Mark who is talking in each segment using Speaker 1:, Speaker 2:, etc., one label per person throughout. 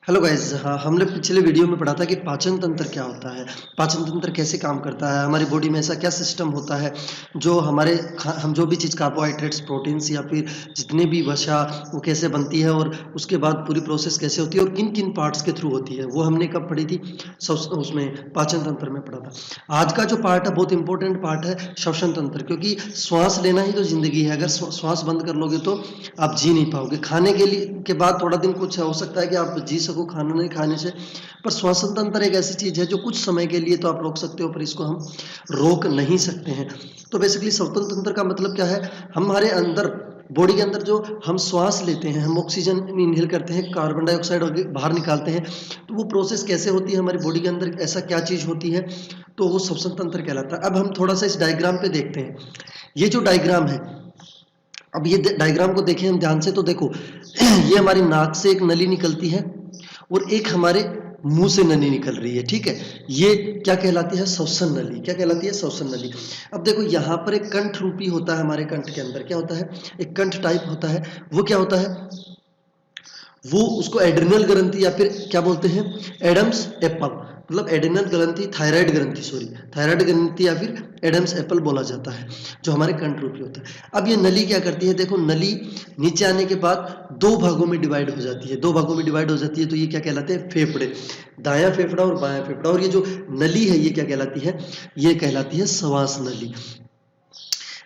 Speaker 1: Hello guys. हाँ, हमने पिछले वीडियो में पढ़ा था कि पाचन तंत्र क्या होता है, पाचन तंत्र कैसे काम करता है, हमारी बॉडी में ऐसा क्या सिस्टम होता है जो हमारे हम जो भी चीज़ कार्बोहाइड्रेट्स, प्रोटीन्स या फिर जितने भी वसा वो कैसे बनती है और उसके बाद पूरी प्रोसेस कैसे होती है और किन किन पार्ट्स के थ्रू होती है, वो हमने कब पढ़ी थी? उसमें पाचन तंत्र में पढ़ा था। आज का जो पार्ट है बहुत इंपॉर्टेंट पार्ट है श्वसन तंत्र, क्योंकि श्वास लेना ही तो जिंदगी है। अगर श्वास बंद कर लोगे तो आप जी नहीं पाओगे। खाने के लिए के बाद थोड़ा दिन कुछ हो सकता है कि आप जी सको खाना नहीं खाने से, पर श्वसन तंत्र एक ऐसी चीज है जो कुछ समय के लिए तो आप रोक सकते हो, पर इसको हम रोक नहीं सकते हैं। तो बेसिकली श्वसन तंत्र का मतलब क्या है? हमारे अंदर बॉडी के अंदर जो हम श्वास लेते हैं, हम ऑक्सीजन इनहेल करते हैं, कार्बन डाइऑक्साइड बाहर निकालते हैं, तो वो प्रोसेस कैसे होती है हमारी बॉडी के अंदर, ऐसा क्या चीज होती है, तो वो श्वसन तंत्र कहलाता है। अब हम थोड़ा सा इस डायग्राम पे देखते हैं। ये जो डायग्राम है, अब ये डायग्राम को देखें हम ध्यान से, तो देखो ये हमारी नाक से एक नली निकलती है और एक हमारे मुंह से नली निकल रही है। ठीक है, ये क्या कहलाती है? श्वसन नली। क्या कहलाती है? श्वसन नली। अब देखो यहाँ पर एक कंठ रूपी होता है, हमारे कंठ के अंदर क्या होता है? एक कंठ टाइप होता है। वो क्या होता है? वो उसको एड्रिनल ग्रंथि या फिर क्या बोलते हैं, एडम्स एप्पल, मतलब एड्रिनल ग्रंथि, थायराइड ग्रंथि, सॉरी थायराइड ग्रंथि या फिर एडम्स एप्पल बोला जाता है, जो हमारे कंठ रूपी होता है। अब ये नली क्या करती है? देखो नली नीचे आने के बाद दो भागों में डिवाइड हो जाती है, दो भागों में डिवाइड हो जाती है। तो ये क्या कहलाते हैं? फेफड़े, दायां फेफड़ा और बायां फेफड़ा। और ये जो नली है ये क्या कहलाती है? ये कहलाती है श्वास नली।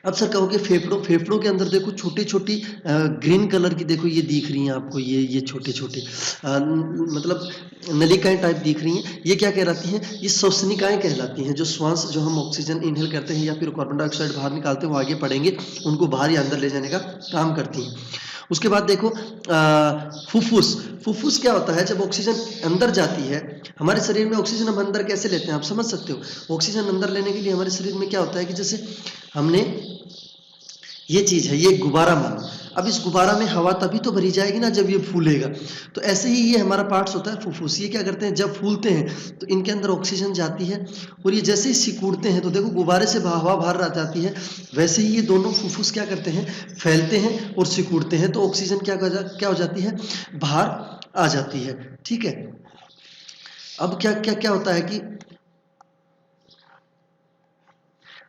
Speaker 1: अब सर कहोगे फेफड़ों के अंदर देखो छोटी छोटी ग्रीन कलर की, देखो ये दिख रही हैं आपको, ये छोटे छोटे मतलब नलिकाएं टाइप दिख रही हैं। ये क्या कहलाती हैं? ये श्वसनिकाएं कहलाती हैं। जो श्वास, जो हम ऑक्सीजन इनहेल करते हैं या फिर कार्बन डाइऑक्साइड बाहर निकालते हैं, वो आगे पढ़ेंगे, उनको बाहर या अंदर ले जाने का काम करती हैं। उसके बाद देखो फुफ्फुस। फुफ्फुस क्या होता है? जब ऑक्सीजन अंदर जाती है हमारे शरीर में, ऑक्सीजन हम अंदर कैसे लेते हैं आप समझ सकते हो। ऑक्सीजन अंदर लेने के लिए हमारे शरीर में क्या होता है कि जैसे हमने ये चीज है, ये गुब्बारा मानो। अब इस गुब्बारा में हवा तभी तो भरी जाएगी ना जब ये फूलेगा। तो ऐसे ही ये हमारा पार्ट्स होता है फुफ्फुस। ये क्या करते हैं? जब फूलते हैं तो इनके अंदर ऑक्सीजन जाती है और ये जैसे ही सिकुड़ते हैं तो देखो गुब्बारे से हवा बाहर आ जाती है, वैसे ही ये दोनों फुफ्फुस क्या करते हैं? फैलते हैं और सिकुड़ते हैं, तो ऑक्सीजन क्या हो जाती है? बाहर आ जाती है। ठीक है, अब क्या क्या क्या होता है कि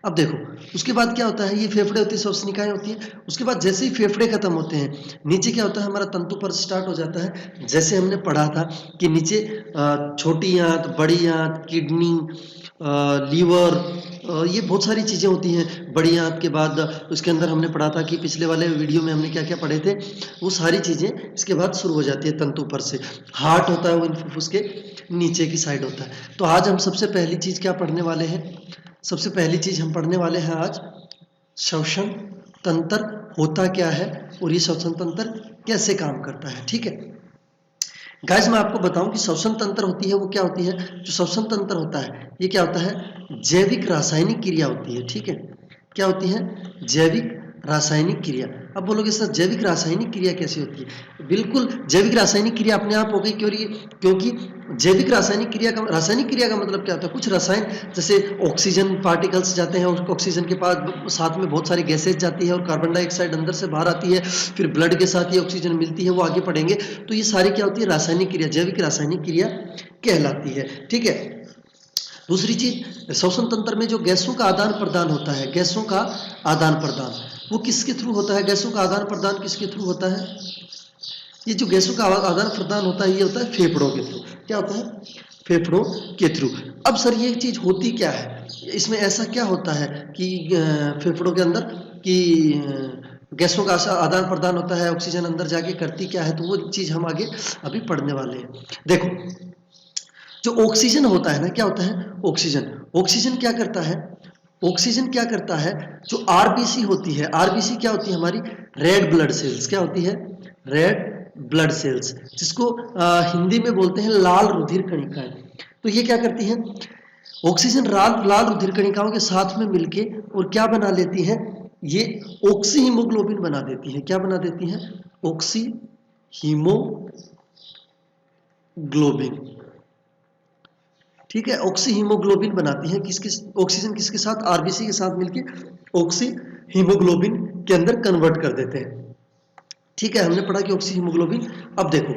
Speaker 1: अब देखो उसके बाद क्या होता है? ये फेफड़े होती है, श्वसनिकाएं होती है। उसके बाद जैसे ही फेफड़े खत्म होते हैं, नीचे क्या होता है? हमारा तंतु पर स्टार्ट हो जाता है। जैसे हमने पढ़ा था कि नीचे छोटी आंत, बड़ी आंत, किडनी, लीवर, ये बहुत सारी चीजें होती हैं। बड़ी आंत के बाद उसके अंदर हमने पढ़ा था कि पिछले वाले वीडियो में हमने क्या क्या पढ़े थे, वो सारी चीजें इसके बाद शुरू हो जाती है तंतु पर से। हार्ट होता है वो इन फुफ्फुस के नीचे की साइड होता है। तो आज हम सबसे पहली चीज क्या पढ़ने वाले हैं? सबसे पहली चीज हम पढ़ने वाले हैं आज श्वसन तंत्र होता क्या है और ये श्वसन तंत्र कैसे काम करता है। ठीक है गाइस, मैं आपको बताऊं कि श्वसन तंत्र होती है वो क्या होती है। जो श्वसन तंत्र होता है ये क्या होता है? जैविक रासायनिक क्रिया होती है। ठीक है, क्या होती है? जैविक रासायनिक क्रिया। अब बोलोगे सर जैविक रासायनिक क्रिया कैसे होती है? बिल्कुल, जैविक रासायनिक क्रिया अपने आप हो गई। क्योंकि जैविक रासायनिक क्रिया का मतलब क्या होता है? कुछ रसायन, जैसे ऑक्सीजन पार्टिकल्स जाते हैं, ऑक्सीजन के पास साथ में बहुत सारी गैसेज जाती है और कार्बन डाइऑक्साइड अंदर से बाहर आती है, फिर ब्लड के साथ ही ऑक्सीजन मिलती है, वो आगे पढ़ेंगे। तो ये सारी क्या होती है? रासायनिक क्रिया, जैविक रासायनिक क्रिया कहलाती है। ठीक है, दूसरी चीज, श्वसन तंत्र में जो गैसों का आदान प्रदान होता है, गैसों का आदान प्रदान वो किसके थ्रू होता है? गैसों का आदान प्रदान किसके थ्रू होता है? ये जो गैसों का आदान प्रदान होता है ये होता है फेफड़ों के थ्रू। क्या होता है? फेफड़ों के थ्रू। अब सर ये चीज होती क्या है? इसमें ऐसा क्या होता है कि फेफड़ों के अंदर कि गैसों का आदान प्रदान होता है, ऑक्सीजन अंदर जाके करती क्या है? तो वो चीज हम आगे अभी पढ़ने वाले हैं। देखो जो ऑक्सीजन होता है ना, क्या होता है? ऑक्सीजन क्या करता है? ऑक्सीजन क्या करता है? जो आरबीसी होती है, आरबीसी क्या होती है? हमारी रेड ब्लड सेल्स। क्या होती है? रेड ब्लड सेल्स, जिसको हिंदी में बोलते हैं लाल रुधिर कणिकाएं। तो ये क्या करती है? ऑक्सीजन लाल रुधिर कणिकाओं के साथ में मिलके और क्या बना लेती है? ये ऑक्सी हीमोग्लोबिन बना देती है। क्या बना देती है? Oxy haemoglobin. ठीक है, ऑक्सी हीमोग्लोबिन बनाती है। ऑक्सीजन किसके साथ? आरबीसी के साथ मिलके ऑक्सी हीमोग्लोबिन के अंदर कन्वर्ट कर देते हैं। ठीक है, हमने पढ़ा कि ऑक्सी हीमोग्लोबिन। अब देखो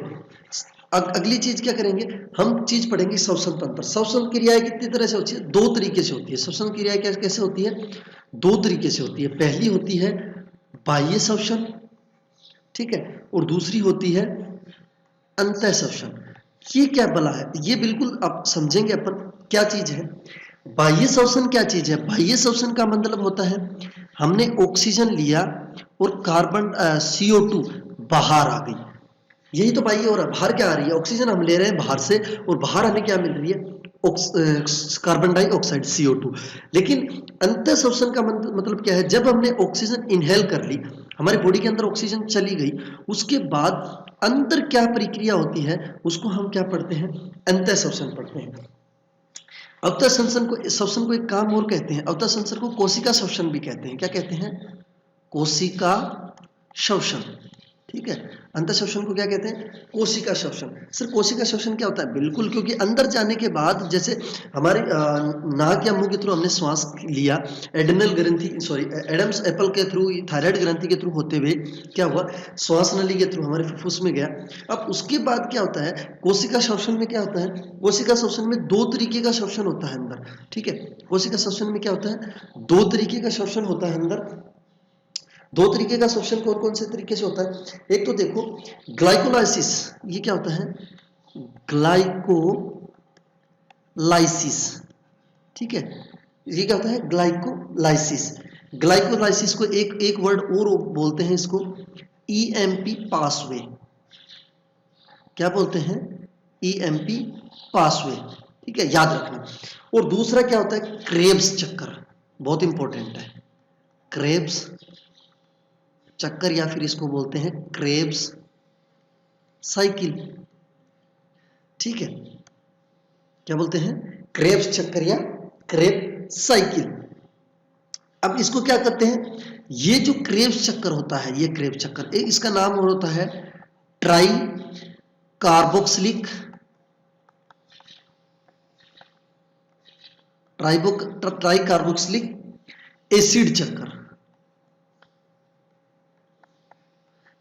Speaker 1: अगली चीज क्या करेंगे, हम चीज पढ़ेंगे श्वसन तंत्र। श्वसन क्रियाएं कितनी तरह से होती है, दो तरीके से होती है। श्वसन क्रियाएं कैसे होती है, दो तरीके से होती है। पहली होती है बाह्य श्वसन, ठीक है, और दूसरी होती है अंतः श्वसन। ये क्या बला है, ये बिल्कुल आप समझेंगे अपन क्या चीज है। बाह्य श्वसन क्या चीज है, बाह्य श्वसन का मतलब होता है हमने ऑक्सीजन लिया और कार्बन CO2 बाहर आ गई, यही तो बाह्य हो रहा है। बाहर क्या आ रही है, ऑक्सीजन हम ले रहे हैं बाहर से, और बाहर हमें क्या मिल रही है, कार्बन डाइऑक्साइड CO2। लेकिन अंतः श्वसन का मतलब क्या है, जब हमने ऑक्सीजन इनहेल कर ली, हमारी बॉडी के अंदर ऑक्सीजन चली गई, उसके बाद अंदर क्या प्रक्रिया होती है उसको हम क्या पढ़ते हैं, अंतः श्वसन पढ़ते हैं। अवतः श्वसन को एक काम और कहते हैं, अवतः श्वसन को कोशिका श्वसन भी कहते हैं। क्या कहते हैं, कोशिका श्वसन, ठीक है। अंतः श्वसन को क्या कहते हैं, कोशिका श्वसन। सर कोशिका श्वसन क्या होता है, बिल्कुल, क्योंकि अंदर जाने के बाद जैसे हमारी नाक या मुंह के थ्रू हमने श्वास लिया, एडेनल ग्रंथि एडम्स एप्पल के थ्रू, थायराइड ग्रंथि के थ्रू होते हुए क्या हुआ, श्वास नली के थ्रू हमारे फुफ्फुस में गया। अब उसके बाद क्या होता है, कोशिका श्वसन में क्या होता है, कोशिका श्वसन में दो तरीके का श्वसन होता है अंदर, ठीक है। कोशिका श्वसन में क्या होता है, दो तरीके का श्वसन होता है अंदर। दो तरीके का श्वसन कौन कौन से तरीके से होता है, एक तो देखो ग्लाइकोलाइसिस, ये क्या होता है, ग्लाइकोलाइसिस, ठीक है, ये क्या होता है, ग्लाइकोलाइसिस। ग्लाइकोलाइसिस को एक वर्ड और बोलते हैं इसको, EMP पासवे। क्या बोलते हैं, EMP पासवे, ठीक है, याद रखना। और दूसरा क्या होता है, क्रेब्स चक्कर, बहुत इंपॉर्टेंट है, क्रेब्स चक्कर, या फिर इसको बोलते हैं क्रेब्स साइकिल, ठीक है। क्या बोलते हैं, क्रेब्स चक्कर या क्रेब साइकिल। अब इसको क्या करते हैं, ये जो क्रेब्स चक्कर होता है, ये क्रेब्स चक्कर, इसका नाम और होता है ट्राई कार्बोक्सिलिक एसिड चक्कर।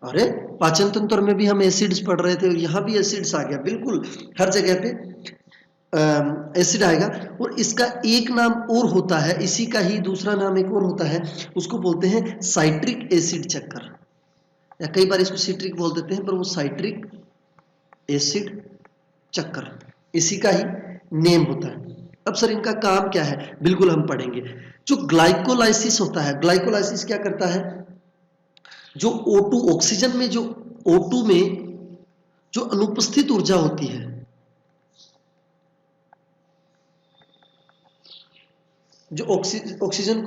Speaker 1: अरे पाचन तंत्र में भी हम एसिड्स पढ़ रहे थे, यहां भी एसिड्स आ गया, बिल्कुल हर जगह पे एसिड आएगा। और इसका एक नाम और होता है, इसी का ही दूसरा नाम एक और होता है, उसको बोलते हैं साइट्रिक एसिड चक्कर, या कई बार इसको सिट्रिक बोल देते हैं, पर वो साइट्रिक एसिड चक्कर इसी का ही नेम होता है। अब सर इनका काम क्या है, बिल्कुल हम पढ़ेंगे। जो ग्लाइकोलाइसिस होता है, ग्लाइकोलाइसिस क्या करता है, जो O2 ऑक्सीजन में, जो O2 में जो अनुपस्थित ऊर्जा होती है, जो ऑक्सीजन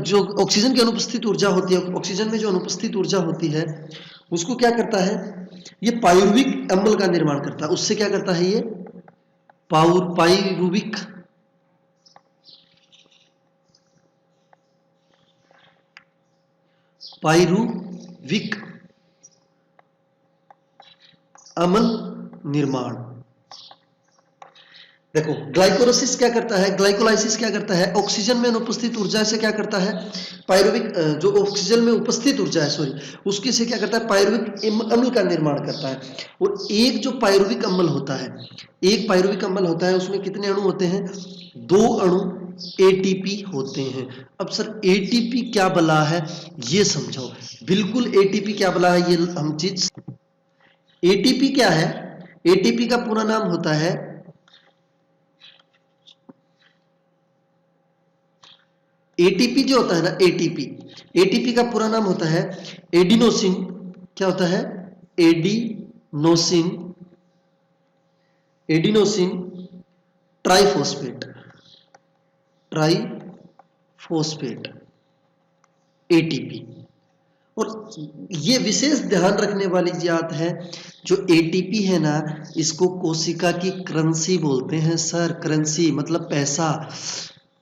Speaker 1: जो ऑक्सीजन की अनुपस्थित ऊर्जा होती है, ऑक्सीजन में जो अनुपस्थित ऊर्जा होती है, उसको क्या करता है, ये पायरुविक अम्ल का निर्माण करता है। उससे क्या करता है, ये पायरुविक अम्ल निर्माण। देखो ग्लाइकोलाइसिस क्या करता है, ग्लाइकोलाइसिस क्या करता है, ऑक्सीजन में अनुपस्थित ऊर्जा से क्या करता है, पायरुविक जो ऑक्सीजन में उपस्थित ऊर्जा है उसके से क्या करता है, पायरुविक अम्ल का निर्माण करता है। और एक जो पायरुविक अम्ल होता है, एक पायरुविक अम्ल होता है, उसमें कितने अणु होते हैं, 2 अणु ATP होते हैं। अब सर ATP क्या बला है, ये समझो, बिल्कुल ATP क्या बला है, ये हम चीज, ATP क्या है, ATP का पूरा नाम होता है ATP, जो होता है ना ATP का पूरा नाम होता है एडिनोसिन। क्या होता है, एडिनोसिन ट्राइफॉस्फेट ATP। और ये विशेष ध्यान रखने वाली बात है, जो ATP है ना, इसको कोशिका की करेंसी बोलते हैं सर। करेंसी मतलब पैसा,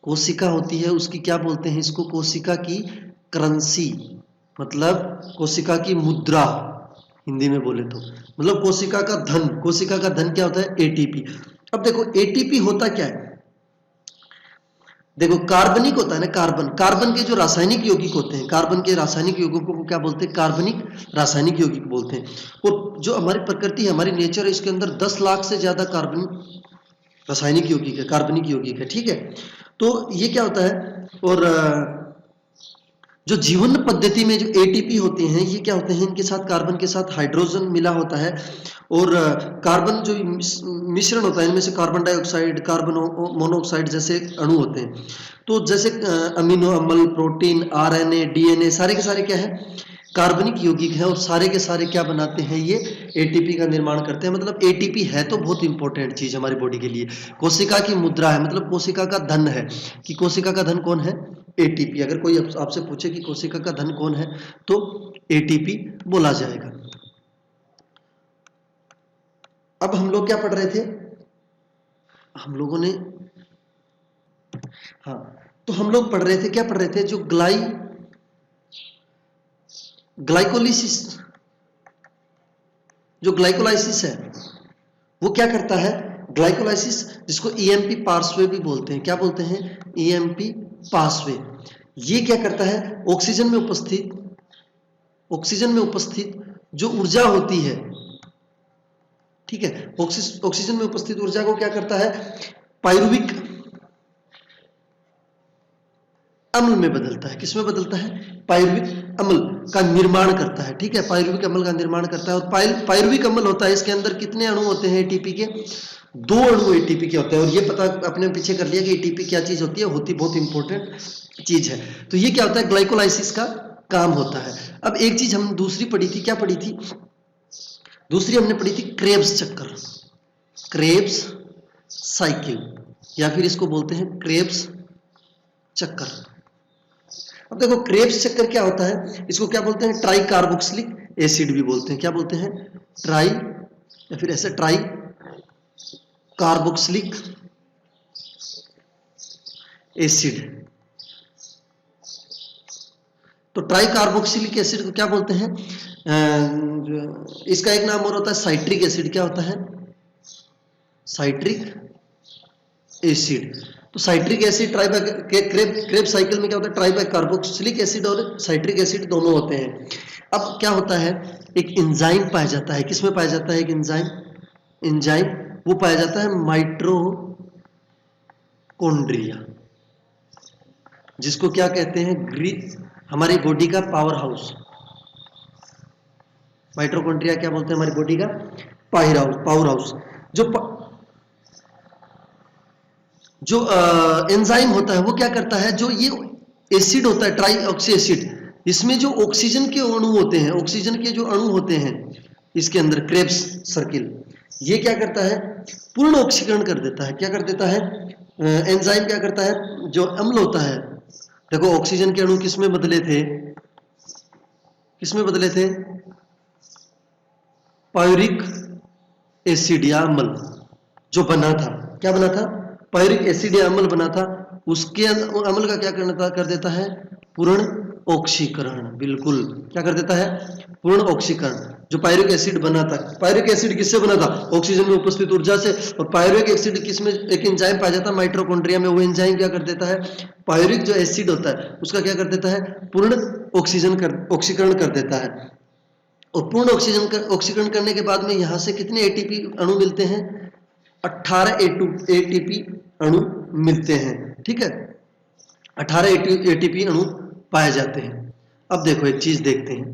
Speaker 1: कोशिका होती है उसकी क्या बोलते हैं, इसको कोशिका की करेंसी, मतलब कोशिका की मुद्रा, हिंदी में बोले तो मतलब कोशिका का धन। कोशिका का धन क्या होता है, ATP। अब देखो ATP होता क्या है, देखो कार्बनिक होता है ना, कार्बन, कार्बन के जो रासायनिक यौगिक होते हैं, कार्बन के रासायनिक यौगिकों को क्या बोलते हैं? कार्बनिक रासायनिक यौगिक बोलते हैं। और जो हमारी प्रकृति है, हमारी नेचर है, इसके अंदर 10 लाख से ज्यादा कार्बन रासायनिक यौगिक है, कार्बनिक यौगिक है, ठीक है। तो ये क्या होता है, और जो जीवन पद्धति में जो एटीपी होते हैं, ये क्या होते हैं? इनके साथ कार्बन के साथ हाइड्रोजन मिला होता है, और कार्बन जो मिश्रण होता है, इनमें से कार्बन डाइऑक्साइड, कार्बन मोनोऑक्साइड जैसे अणु होते हैं। तो जैसे अमीनो अम्ल, प्रोटीन, आरएनए, डीएनए, सारे के सारे क्या है? कार्बनिक यौगिक है, और सारे के सारे क्या बनाते हैं? ये एटीपी का निर्माण करते हैं। मतलब एटीपी है तो बहुत इंपॉर्टेंट चीज हमारी बॉडी के लिए। कोशिका की मुद्रा है, मतलब कोशिका का धन है, कि कोशिका का धन कौन है? एटीपी। अगर कोई आपसे पूछे कि कोशिका का धन कौन है, तो एटीपी बोला जाएगा। अब हम लोग क्या पढ़ रहे थे? हम लोगों ने, हाँ, तो हम लोग पढ़ रहे थे, क्या पढ़ रहे थे? जो ग्लाइकोलिसिस, जो ग्लाइकोलाइसिस है, वो क्या करता है? ग्लाइकोलाइसिस, जिसको ईएमपी पाथवे भी बोलते हैं। क्या बोलते हैं? EMP pathway. ये क्या करता है? ऑक्सीजन में उपस्थित जो ऊर्जा होती है, ठीक है, ऑक्सीजन में उपस्थित ऊर्जा को क्या करता है? पायरुविक अम्ल में बदलता है। किस में बदलता है? पायरुविक अम्ल का निर्माण करता है, ठीक है, पायरुविक अम्ल का निर्माण करता है। और पायरुविक अम्ल होता है, इसके अंदर कितने अणु होते हैं एटीपी के? 2 अणु एटीपी के होते हैं। और ये पता अपने पीछे कर लिया कि एटीपी क्या चीज होती है? होती बहुत इंपॉर्टेंट चीज है। तो ये क्या होता है? ग्लाइकोलाइसिस का काम होता है। अब एक चीज हम दूसरी पढ़ी थी, क्या पढ़ी थी? दूसरी हमने पढ़ी थी क्रेब्स चक्कर, क्रेब्स साइकिल, या फिर इसको बोलते हैं क्रेब्स चक्कर। अब देखो क्रेब्स चक्कर क्या होता है? इसको क्या बोलते हैं? ट्राई कार्बोक्सिलिक एसिड भी बोलते हैं। क्या बोलते हैं? ट्राई, या फिर ऐसे ट्राई कार्बोक्सिलिक एसिड। तो ट्राई कार्बोक्सिलिक एसिड को क्या बोलते हैं? इसका एक नाम और होता है साइट्रिक एसिड। क्या होता है? Citric acid. तो साइट्रिक एसिड क्रेब साइकिल में क्या होता है? ट्राई कार्बोक्सिलिक एसिड और साइट्रिक एसिड दोनों होते हैं। अब क्या होता है? एक एंजाइम पाया जाता है। किसमें पाया जाता है? एक एंजाइम वो पाया जाता है माइटोकॉन्ड्रिया, जिसको क्या कहते हैं? हमारी बॉडी का पावर हाउस। माइटोकॉन्ड्रिया क्या बोलते हैं? हमारी बॉडी का पावर हाउस। जो एंजाइम होता है वो क्या करता है? जो ये एसिड होता है ट्राई ऑक्सी एसिड, इसमें जो ऑक्सीजन के अणु होते हैं, ऑक्सीजन के जो अणु होते हैं इसके अंदर क्रेब्स सर्किल, ये क्या करता है? पूर्ण ऑक्सीकरण कर देता है। क्या कर देता है? एंजाइम क्या करता है? जो अम्ल होता है, देखो ऑक्सीजन के अणु किसमें बदले थे? किसमें बदले थे? पायरिक एसिड या अम्ल जो बना था। क्या बना था? पायरिक एसिड या अम्ल बना था। उसके अम्ल का क्या कर देता है? पूर्ण ऑक्सीकरण। बिल्कुल, क्या कर देता है? पूर्ण ऑक्सीकरण। जो पायरिक एसिड बना था, पायरिक एसिड किससे बना था? ऑक्सीजन में उपस्थित ऊर्जा से। और पायरिक एसिड किसमें? एक एंजाइम पाया जाता है माइटोकॉन्ड्रिया में। वो एंजाइम क्या कर देता है? पायरिक जो एसिड होता है उसका क्या कर देता है? पूर्ण ऑक्सीकरण कर देता है। और पूर्ण ऑक्सीकरण करने के बाद में यहां से कितने एटीपी अणु मिलते हैं? 18 एटीपी अणु मिलते हैं, ठीक है, 18 एटीपी अणु पाए जाते हैं। अब देखो एक चीज देखते हैं,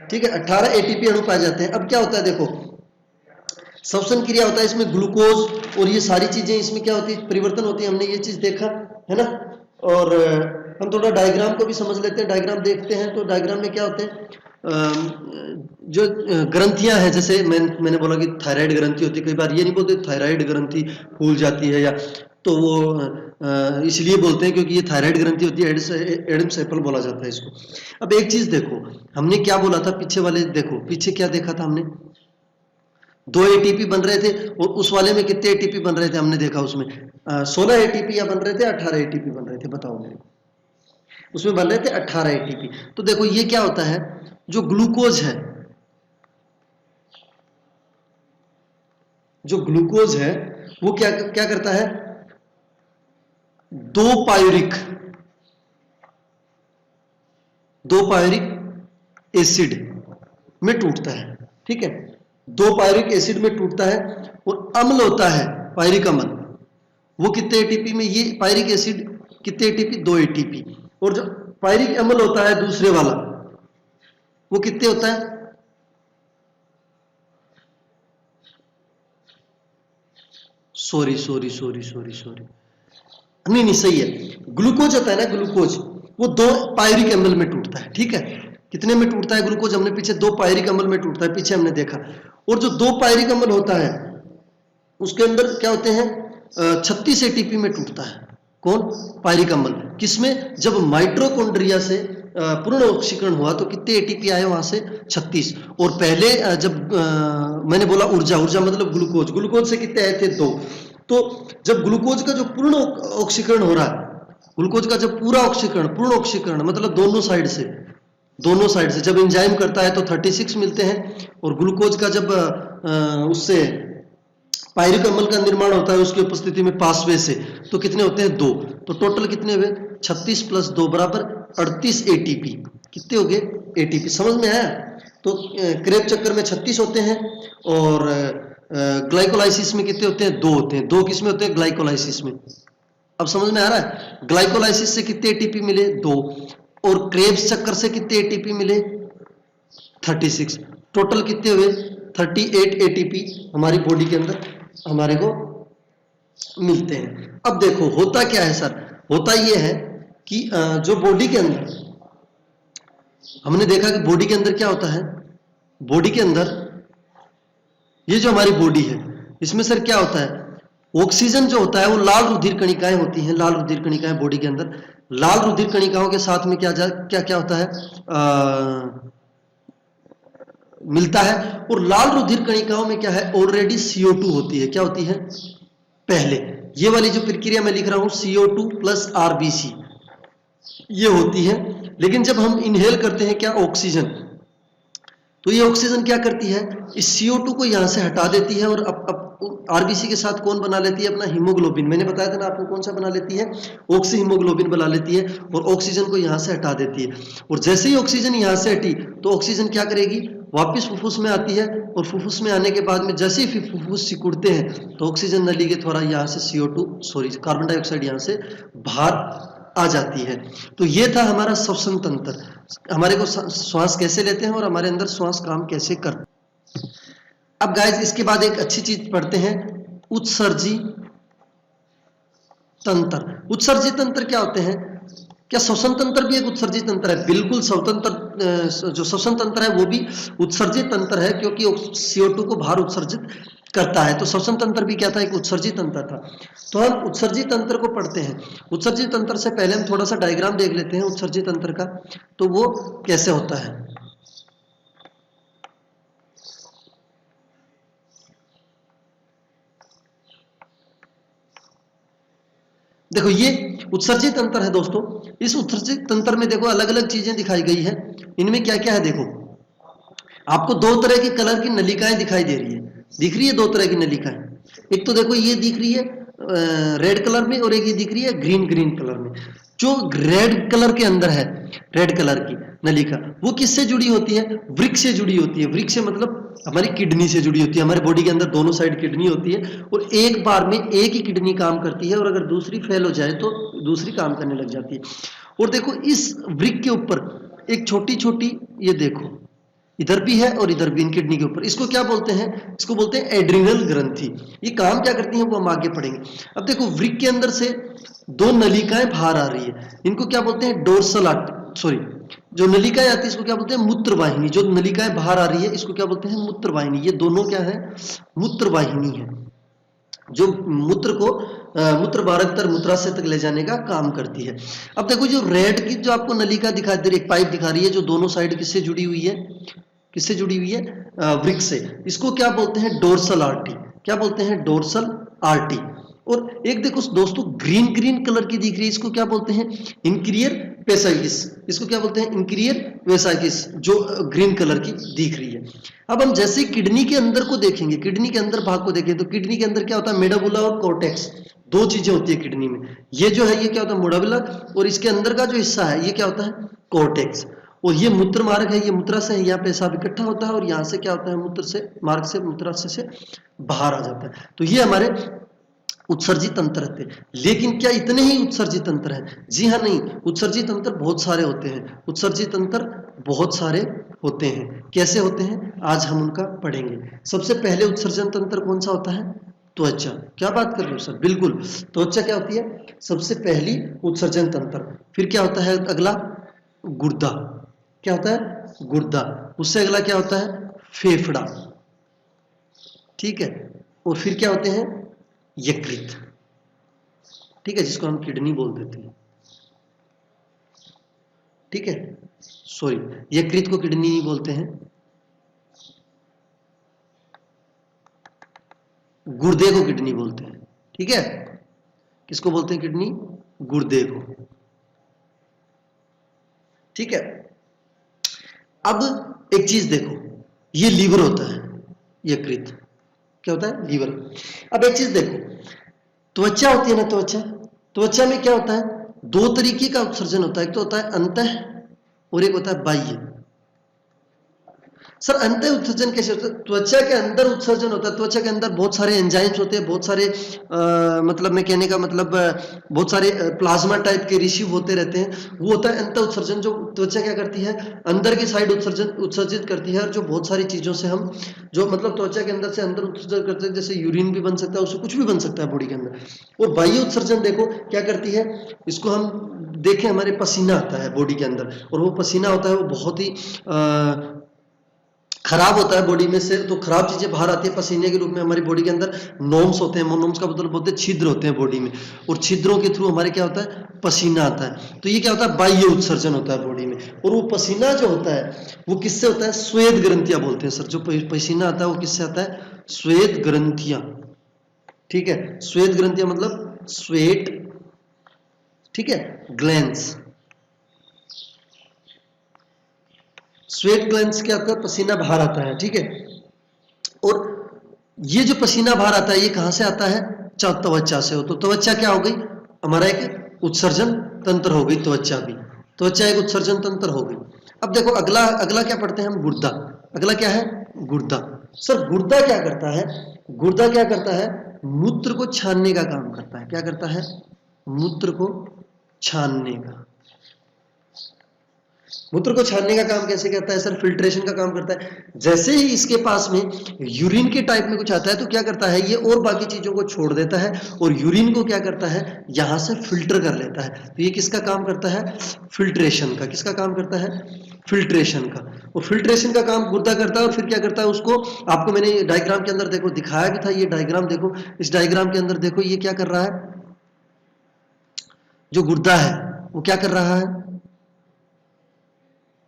Speaker 1: ठीक है, 18 एटीपी अणु पाए जाते हैं। अब क्या होता है? देखो श्वसन क्रिया होता है इसमें, ग्लूकोज और ये सारी चीजें इसमें क्या होती है? परिवर्तन होती है। हमने ये चीज देखा है ना। और हम थोड़ा डायग्राम को भी समझ लेते हैं। डायग्राम देखते हैं तो डायग्राम में क्या होते हैं? जो ग्रंथियां हैं, जैसे मैंने बोला कि थायराइड ग्रंथि होती है। कई बार ये नहीं बोलते थायराइड ग्रंथि फूल जाती है, या तो वो इसलिए बोलते हैं क्योंकि ये थायराइड ग्रंथि होती है। एडम्स एप्पल बोला जाता है इसको। अब एक चीज देखो, हमने क्या बोला था पीछे वाले, देखो पीछे क्या देखा था हमने? 2 एटीपी बन रहे थे, और उस वाले में कितने एटीपी बन रहे थे? हमने देखा उसमें 16 एटीपी या बन रहे थे, 18 एटीपी बन रहे थे, बताओ मेरे। उसमें बन रहे थे 18 एटीपी। तो देखो ये क्या होता है, जो ग्लूकोज है, जो ग्लूकोज है वो क्या क्या करता है, 2 पायरिक एसिड में टूटता है, ठीक है, 2 पायरिक एसिड में टूटता है। और अम्ल होता है पायरिक अम्ल, वो कितने एटीपी में, ये पायरिक एसिड कितने एटीपी, 2 एटीपी। और जो पायरिक अम्ल होता है दूसरे वाला, वो कितने होता है, सॉरी नहीं सही है, ग्लूकोज होता है ना, ग्लूकोज वो 2 पायरिक अम्ल में टूटता है, ठीक है। कितने में टूटता है ग्लूकोज, हमने पीछे 2 पायरिक अम्ल में टूटता है, पीछे हमने देखा। और जो 2 पायरिक अम्ल होता है उसके अंदर क्या होते हैं, 36 एटीपी में टूटता है। कौन, पायरिक अम्ल। किसमें, जब माइटोकॉन्ड्रिया से पूर्ण ऑक्सीकरण हुआ तो कितने एटीपी आए वहां से, 36। और पहले जब मैंने बोला ऊर्जा मतलब ग्लूकोज से कितने आए थे, 2। तो जब ग्लूकोज का जो पूर्ण ऑक्सीकरण हो रहा है, ग्लूकोज का जब पूर्ण ऑक्सीकरण मतलब दोनों साइड से जब एंजाइम करता है तो 36 मिलते हैं। और ग्लूकोज का जब उससे पायरिक अम्ल का निर्माण होता है उसकी उपस्थिति में पासवे से, तो कितने होते हैं, 2। तो टोटल कितने हुए, 36 + 2 बराबर 38 एटीपी। कितने हो गए, एटीपी। समझ में आया। तो क्रेब चक्कर में 36 होते हैं और ग्लाइकोलाइसिस में कितने होते हैं, 2 होते हैं। 2 किस में होते हैं, ग्लाइकोलाइसिस में। अब समझ में आ रहा है, ग्लाइकोलाइसिस से कितने एटीपी मिले, 2। और क्रेब्स चक्कर से कितने एटीपी मिले, 36। टोटल कितने हुए, 38 एटीपी हमारी बॉडी के अंदर हमारे को मिलते हैं। अब देखो होता क्या है सर, होता यह है कि जो बॉडी के अंदर हमने देखा कि बॉडी के अंदर क्या होता है, बॉडी के अंदर ये जो हमारी बॉडी है इसमें सर क्या होता है, ऑक्सीजन जो होता है वो लाल रुधिर कणिकाएं होती हैं, लाल रुधिर कणिकाएं बॉडी के अंदर। लाल रुधिर कणिकाओं के साथ में क्या क्या होता है, मिलता है। और लाल रुधिर कणिकाओं में क्या है, ऑलरेडी CO2 होती है। क्या होती है, पहले ये वाली जो प्रक्रिया मैं लिख रहा हूं CO2 + RBC ये होती है। लेकिन जब हम इनहेल करते हैं क्या, ऑक्सीजन, तो ये ऑक्सीजन क्या करती है, इस CO2 को यहां से हटा देती है और अब RBC के साथ कौन बना लेती है, अपना हीमोग्लोबिन। मैंने बताया था ना आपको, कौन सा बना लेती है, ऑक्सी हीमोग्लोबिन बना लेती है और ऑक्सीजन को यहां से हटा देती है। और जैसे ही ऑक्सीजन यहां से हटी तो ऑक्सीजन क्या करेगी, वापस फुफ्फुस में आती है। और फुफ्फुस में आने के बाद में जैसे ही फुफ्फुस सिकुड़ते हैं तो ऑक्सीजन नली के थोड़ा यहाँ से कार्बन डाइऑक्साइड यहाँ से बाहर आ जाती है। तो ये था हमारा श्वसन तंत्र, हमारे को श्वास कैसे लेते हैं और हमारे अंदर श्वास काम कैसे करते हैं। अब गाइस इसके बाद एक अच्छी चीज पढ़ते हैं, उत्सर्जी तंत्र। उत्सर्जी तंत्र क्या होते हैं, क्या श्वसन तंत्र भी एक उत्सर्जी तंत्र है? बिल्कुल, जो श्वसन तंत्र है वो भी उत्सर्जित तंत्र है, क्योंकि CO2 को बाहर उत्सर्जित करता है। तो श्वसन तंत्र भी क्या था, एक उत्सर्जित तंत्र था। तो हम उत्सर्जित तंत्र को पढ़ते हैं। उत्सर्जित तंत्र से पहले हम थोड़ा सा डायग्राम देख लेते हैं उत्सर्जित तंत्र का, तो वो कैसे होता है। देखो ये उत्सर्जित तंत्र है दोस्तों। इस उत्सर्जित तंत्र में देखो अलग अलग चीजें दिखाई गई है। इनमें क्या क्या है, देखो आपको 2 तरह की कलर की नलिकाएं दिखाई दे रही है, दिख रही है 2 तरह की नलिकाएं। एक तो देखो ये दिख रही है रेड कलर में, और एक ये दिख रही है ग्रीन कलर में। जो रेड कलर के अंदर है, रेड कलर की नलिका, वो किससे जुड़ी होती है, वृक्क से जुड़ी होती है। वृक्क से मतलब हमारी किडनी से जुड़ी होती है। हमारे बॉडी के अंदर दोनों साइड किडनी होती है और एक बार में एक ही किडनी काम करती है, और अगर दूसरी फेल हो जाए तो दूसरी काम करने लग जाती है। और देखो इस वृक्क के ऊपर एक छोटी छोटी, ये देखो इधर भी है और इधर भी, इन किडनी के ऊपर, इसको क्या बोलते हैं, इसको बोलते हैं एड्रिनल ग्रंथि। ये काम क्या करती है वो हम आगे पढ़ेंगे। अब देखो वृक्क के अंदर से 2 नलिकाएं बाहर आ रही है, इनको क्या बोलते हैं, डोर्सल सॉरी, जो नलिकाएं आती है इसको क्या बोलते हैं, मूत्रवाहिनी। जो नलिकाएं बाहर आ रही है इसको क्या बोलते हैं, मूत्रवाहिनी। ये दोनों क्या है, मूत्रवाहिनी है, जो मूत्र को मूत्रभारक मूत्राशय तक ले जाने का काम करती है। अब देखो जो रेड की जो आपको नलिका दिखाई दे रही है, पाइप दिखा रही है, जो दोनों साइड किससे जुड़ी हुई है, किससे जुड़ी हुई है, वृक्क से। इसको क्या बोलते हैं, डोर्सल आर्टरी। क्या बोलते हैं, डोर्सल आर्टरी। और एक देखो दोस्तों ग्रीन ग्रीन कलर की दिख रही है, इसको क्या बोलते हैं? इंटीरियर वेसाइटिस। इसको क्या बोलते हैं? इंटीरियर वेसाइटिस, जो ग्रीन कलर की दिख रही है। अब हम जैसे किडनी के अंदर को देखेंगे, किडनी के अंदर भाग को देखें तो किडनी के अंदर क्या होता है? मेडुला और कॉर्टेक्स, दो चीजें होती है किडनी में। ये जो है ये क्या होता है? मेडुला, और इसके अंदर का जो हिस्सा है ये क्या होता है? कॉर्टेक्स। और ये मूत्र मार्ग है, ये मूत्रा से यहाँ पेशाब इकट्ठा होता है और यहाँ से क्या होता है? मूत्र से मार्ग से मूत्राशय से बाहर आ जाता है। तो ये हमारे उत्सर्जित तंत्र थे। लेकिन क्या इतने ही उत्सर्जित तंत्र हैं? जी हाँ, नहीं। उत्सर्जित तंत्र बहुत सारे होते हैं। उत्सर्जित तंत्र बहुत सारे होते हैं। कैसे होते हैं? आज हम उनका पढ़ेंगे। सबसे पहले उत्सर्जन तंत्र कौन सा होता है? त्वचा। क्या बात कर रहे हो सर? बिल्कुल, त्वचा क्या होती है? सबसे पहली उत्सर्जन तंत्र। फिर क्या होता है अगला? गुर्दा। क्या होता है? गुर्दा। उससे अगला क्या होता है? फेफड़ा। ठीक है। और फिर क्या होते हैं? यकृत। ठीक है, जिसको हम किडनी बोल देते हैं। ठीक है, सॉरी, यकृत को किडनी नहीं बोलते हैं, गुर्दे को किडनी बोलते हैं। ठीक है, किसको बोलते हैं किडनी? गुर्दे को। ठीक है। अब एक चीज देखो, ये लीवर होता है, यकृत क्या होता है? लीवर। अब एक चीज देखो, त्वचा होती है ना, त्वचा, त्वचा में क्या होता है? दो तरीके का उत्सर्जन होता है। एक तो होता है अंतः और एक होता है बाह्य। सर अंतः उत्सर्जन कैसे होता है? त्वचा के अंदर उत्सर्जन होता है। त्वचा के अंदर बहुत सारे एंजाइम्स होते हैं, बहुत सारे मतलब मैं कहने का मतलब बहुत सारे प्लाज्मा टाइप के रिसीव होते रहते हैं। वो होता है अंतः उत्सर्जन, जो त्वचा क्या करती है? अंदर की साइड उत्सर्जित करती है। और जो बहुत सारी चीजों से हम जो मतलब त्वचा के अंदर से अंदर उत्सर्जन करते हैं, जैसे यूरिन भी बन सकता है, उससे कुछ भी बन सकता है बॉडी के अंदर। और बाह्य उत्सर्जन देखो क्या करती है, इसको हम देखें, हमारे पसीना आता है बॉडी के अंदर, और वो पसीना होता है वो बहुत ही खराब होता है बॉडी में से, तो खराब चीजें बाहर आती है पसीने के रूप में। हमारी बॉडी के अंदर नोम्स होते हैं, नोम्स का मतलब बोलते हैं छिद्र होते हैं बॉडी में, और छिद्रों के थ्रू हमारे क्या होता है? पसीना आता है। तो ये क्या होता है? बाह्य उत्सर्जन होता है बॉडी में। और वो पसीना जो होता है वो किससे होता है? श्वेत ग्रंथियां बोलते हैं सर। जो पसीना आता है वो किससे आता है? श्वेत ग्रंथियां। ठीक है, श्वेत ग्रंथियां मतलब स्वेट, ठीक है, ग्लैंड्स। स्वेट ग्लैंड्स क्या होता है? पसीना बाहर आता है। ठीक है, और ये जो पसीना बाहर आता है ये कहां से आता है? त्वचा से हो। तो त्वचा क्या हो गई? हमारा एक उत्सर्जन तंत्र हो गई त्वचा भी। त्वचा एक उत्सर्जन तंत्र हो गई। अब देखो अगला अगला क्या पढ़ते हैं हम? गुर्दा। अगला क्या है? गुर्दा। सर गुर्दा क्या करता है? गुर्दा क्या करता है? मूत्र को छानने का काम करता है। क्या करता है? मूत्र को छानने का। मूत्र को छानने का काम कैसे करता है सर? फिल्ट्रेशन का काम करता है। जैसे ही इसके पास में यूरिन के टाइप में कुछ आता है तो क्या करता है ये? और बाकी चीजों को छोड़ देता है और यूरिन को क्या करता है? यहां से फिल्टर कर लेता है। तो ये किसका काम करता है? फिल्ट्रेशन का। किसका काम करता है? फिल्ट्रेशन का। और फिल्ट्रेशन का काम गुर्दा करता है। और फिर क्या करता है उसको? आपको मैंने डायग्राम के अंदर देखो दिखाया भी था, ये डायग्राम देखो, इस डायग्राम के अंदर देखो ये क्या कर रहा है? जो गुर्दा है वो क्या कर रहा है?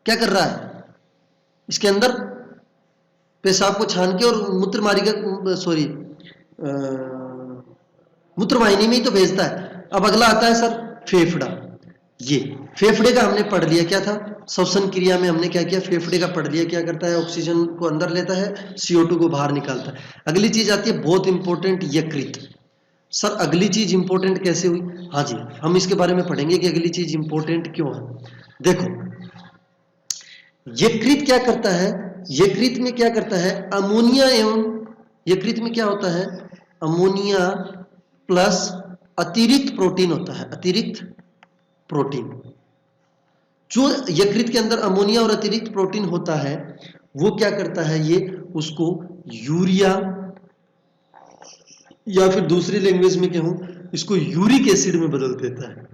Speaker 1: क्या कर रहा है? इसके अंदर पेशाब को छान के और मूत्र मार्ग, सॉरी, मूत्र वाहिनी में ही तो भेजता है। अब अगला आता है सर फेफड़ा। ये फेफड़े का हमने पढ़ लिया, क्या था? श्वसन क्रिया में हमने क्या किया? फेफड़े का पढ़ लिया। क्या करता है? ऑक्सीजन को अंदर लेता है, CO2 को बाहर निकालता है। अगली चीज आती है बहुत इंपॉर्टेंट, यकृत। सर अगली चीज इंपॉर्टेंट कैसे हुई? हाँ जी, हम इसके बारे में पढ़ेंगे कि अगली चीज इंपॉर्टेंट क्यों है। देखो यकृत क्या करता है? यकृत में क्या करता है? अमोनिया एवं, यकृत में क्या होता है? अमोनिया प्लस अतिरिक्त प्रोटीन होता है। अतिरिक्त प्रोटीन, जो यकृत के अंदर अमोनिया और अतिरिक्त प्रोटीन होता है वो क्या करता है? ये उसको यूरिया, या फिर दूसरी लैंग्वेज में कहूं इसको यूरिक एसिड में बदल देता है।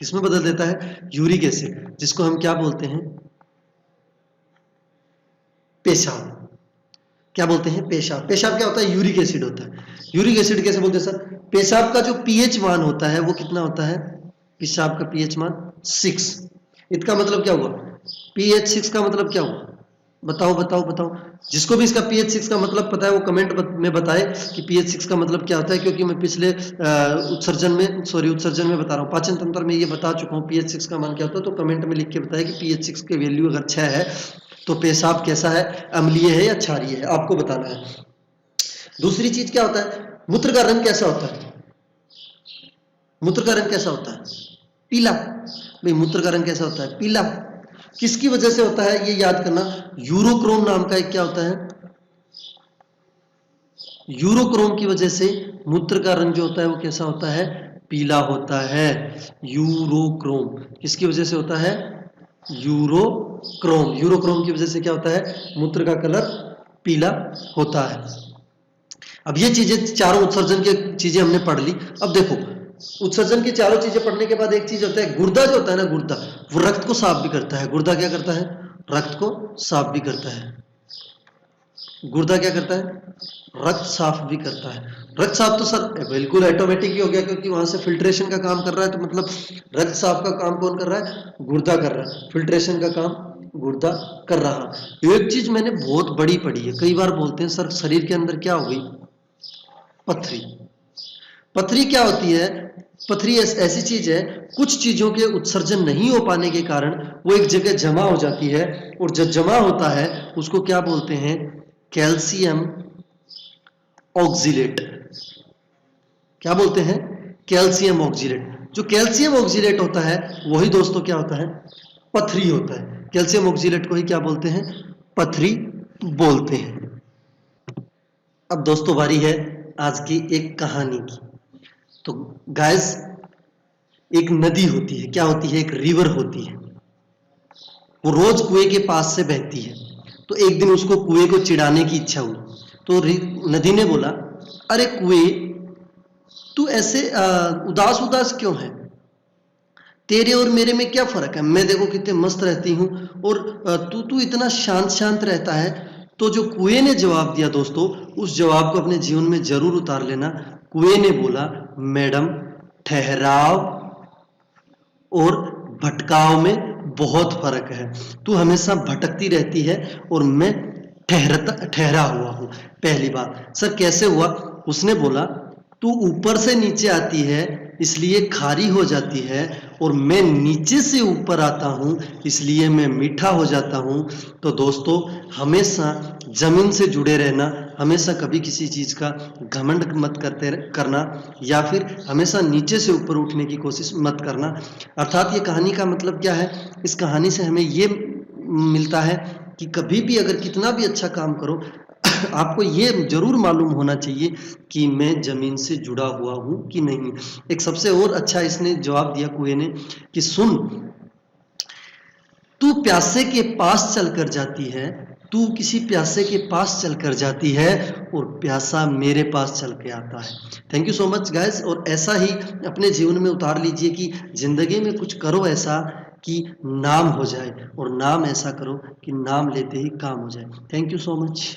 Speaker 1: किसमें बदल देता है? यूरिक एसिड, जिसको हम क्या बोलते हैं? पेशाब। क्या बोलते हैं? पेशाब। पेशाब क्या होता है? यूरिक एसिड होता है। यूरिक एसिड कैसे बोलते हैं सर? पेशाब का जो पीएच मान होता है वो कितना होता है? पेशाब का पीएच मान 6। इसका मतलब क्या हुआ? पीएच 6 का मतलब क्या हुआ? बताओ बताओ बताओ। जिसको भी इसका pH6 का मतलब पता है वो कमेंट में बताए कि pH6 का मतलब क्या होता है, क्योंकि मैं पिछले उत्सर्जन में बता रहा हूँ, पाचन तंत्र में ये बता चुका हूँ pH6 का मान क्या होता है। तो कमेंट में लिख के बताए कि pH6 के वैल्यू अगर 6 है तो पेशाब कैसा है, अम्लीय है या क्षारीय है, आपको बताना है। दूसरी चीज क्या होता है, मूत्र का रंग कैसा होता है, मूत्र का रंग कैसा होता है, पीला। भाई मूत्र का रंग कैसा होता है, पीला। किसकी वजह से होता है, ये याद करना, यूरोक्रोम नाम का एक क्या होता है, यूरोक्रोम की वजह से मूत्र का रंग जो होता है वो कैसा होता है, पीला होता है। यूरोक्रोम किसकी वजह से होता है, यूरोक्रोम, यूरोक्रोम की वजह से क्या होता है, मूत्र का कलर पीला होता है। अब ये चीजें चारों उत्सर्जन की चीजें हमने पढ़ ली। अब देखो उत्सर्जन की चारों चीजें पढ़ने के बाद एक चीज होता है, गुर्दा जो होता है ना, गुर्दा वो रक्त को साफ भी करता है। गुर्दा क्या करता है, रक्त को साफ भी करता है। गुर्दा क्या करता है, रक्त साफ भी करता है। रक्त साफ तो सर बिल्कुल ऑटोमेटिक ही हो गया, क्योंकि वहां से फिल्ट्रेशन का काम कर रहा है, तो मतलब रक्त साफ का काम कौन कर रहा है, गुर्दा कर रहा है, फिल्ट्रेशन का काम गुर्दा कर रहा। एक चीज मैंने बहुत बड़ी पढ़ी है, कई बार बोलते हैं सर शरीर के अंदर क्या हो गई, पथरी। पथरी क्या होती है, पथरी ऐसी चीज है, कुछ चीजों के उत्सर्जन नहीं हो पाने के कारण वो एक जगह जमा हो जाती है, और जब जमा होता है उसको क्या बोलते हैं, कैल्शियम ऑक्जिलेट। क्या बोलते हैं, कैल्शियम ऑक्जिलेट। जो कैल्शियम ऑक्जिलेट होता है वही दोस्तों क्या होता है, पथरी होता है। कैल्शियम ऑक्जिलेट को ही क्या बोलते हैं, पथरी बोलते हैं। अब दोस्तों बारी है आज की एक कहानी की। तो गाइस एक नदी होती है, क्या होती है, एक रिवर होती है, वो रोज कुएं के पास से बहती है। तो एक दिन उसको कुएं को चिढ़ाने की इच्छा हुई, तो नदी ने बोला, अरे कुएं तू ऐसे उदास उदास क्यों है, तेरे और मेरे में क्या फर्क है, मैं देखो कितने मस्त रहती हूँ और तू इतना शांत शांत रहता है। तो जो कुएं ने जवाब दिया दोस्तों, उस जवाब को अपने जीवन में जरूर उतार लेना। कुएं ने बोला, मैडम ठहराव और भटकाव में बहुत फर्क है, तू हमेशा भटकती रहती है और मैं ठहरा हुआ हूं। पहली बात, सर कैसे हुआ, उसने बोला तू ऊपर से नीचे आती है इसलिए खारी हो जाती है, और मैं नीचे से ऊपर आता हूं इसलिए मैं मीठा हो जाता हूं। तो दोस्तों हमेशा जमीन से जुड़े रहना, हमेशा कभी किसी चीज का घमंड मत करना, या फिर हमेशा नीचे से ऊपर उठने की कोशिश मत करना। अर्थात ये कहानी का मतलब क्या है, इस कहानी से हमें ये मिलता है कि कभी भी अगर कितना भी अच्छा काम करो आपको ये जरूर मालूम होना चाहिए कि मैं जमीन से जुड़ा हुआ हूं कि नहीं। एक सबसे और अच्छा इसने जवाब दिया कुएं ने कि सुन, तू प्यासे के पास चलकर जाती है, तू किसी प्यासे के पास चलकर जाती है और प्यासा मेरे पास चल के आता है। Thank you so much guys, और ऐसा ही अपने जीवन में उतार लीजिए कि जिंदगी में कुछ करो ऐसा कि नाम हो जाए, और नाम ऐसा करो कि नाम लेते ही काम हो जाए। Thank you so much.